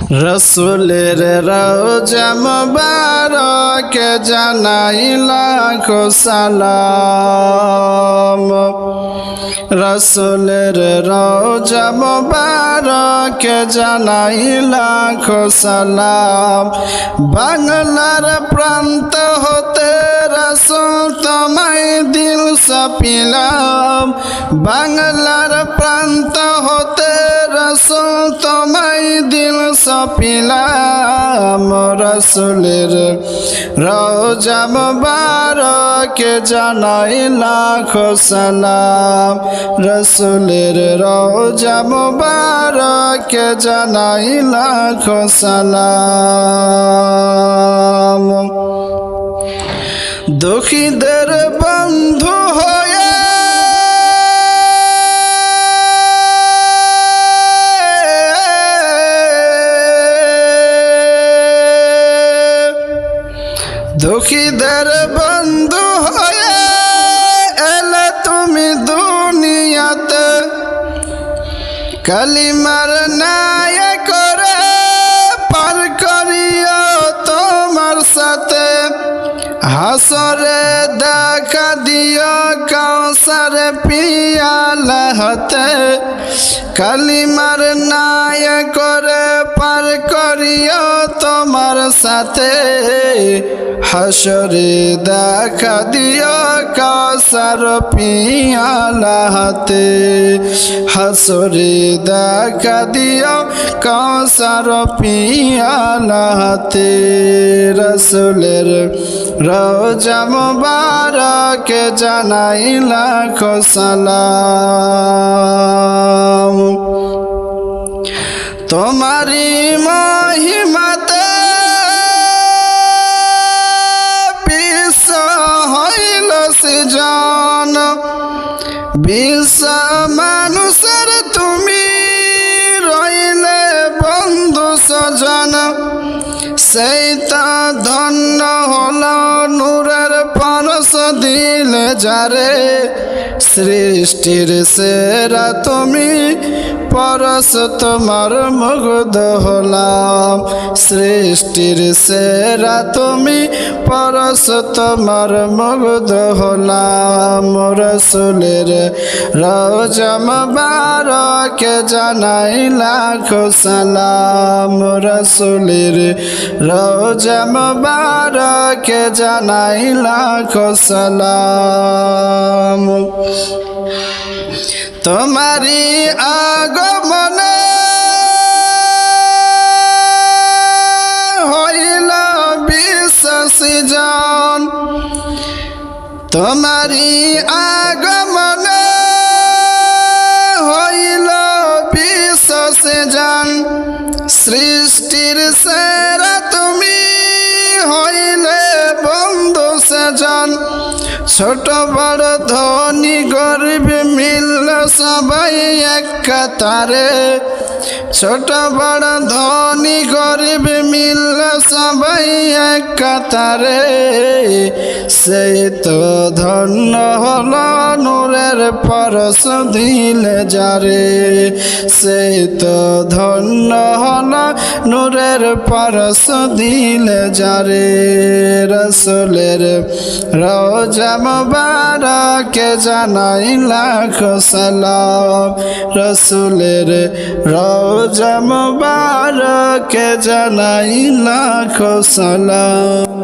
রসুলের রওজা মুবারক জানাই লাখো সালাম। রসুলের রওজা মুবারক জানাই লাখো সালাম। বাংলার প্রান্ত হতে রসুল তোমায় দিল সপিলাম। বাংলার প্রান্ত হতে রসুল তোমায় দিল সপিলাম। রসুলের রওজা মুবারক জানাই লাখো সালাম। রসুলের রওজা মুবারক জানাই লাখো সালাম। দুঃখীদের বন্ধু হয়ে দুঃখীদের বন্ধু হয়ে এলে তুমি দুনিয়াতে। কালিমার ন্যায় করে পার করিও তোমার সাথে। হাসরে দেখা দিও কাউসার পিয়ালা হাতে। কালিমার ন্যায় করে পার করিও তোমার সাথে। হাসরে দেখা দিও কাউসার পিয়ালা হাতে। হাসরে দেখা দিও কাউসার পিয়ালা হাতে। রসুলের রওজা মুবারক জানাই লাখো সালাম। তোমারি মহিমাতে বিশ্ব হইল সৃজন। বিশ্ব মানুষের তুমি রইলে বন্ধু স্বজন। সেই তা ধন্য হল নূরের পরশ দিলে যারে। সৃষ্টির সেরা তুমি পরশ তোমার মুগ্ধ হলাম। সৃষ্টির সেরা তুমি পরশ তোমার মুগ্ধ হলাম। রসুলের রওজা মুবারক জানাই লাখো সালাম। রসুলের রওজা মুবারক জানাই লাখো সালাম। তোমারি আগমনে হইল বিশ্ব সৃজন। তোমারি আগমনে হইল বিশ্ব সৃজন। সৃষ্টির সেরা তুমি হইলে বন্ধু স্বজন। ছোট বড় ধনী গরিব মিলল সবাই এক কাতারে। ছোট বড় ধনী গরিব মিলল সবাই এক কাতারে। সেই তো ধন্য হল নূরের পরশ দিলে যারে। সেই তো ধন্য হল নূরের পরশ দিলে যারে। রসুলের রওজা মুবারক জানাই লাখো সালাম। রসুলের রওজা মুবারক জানাই লাখো সালাম।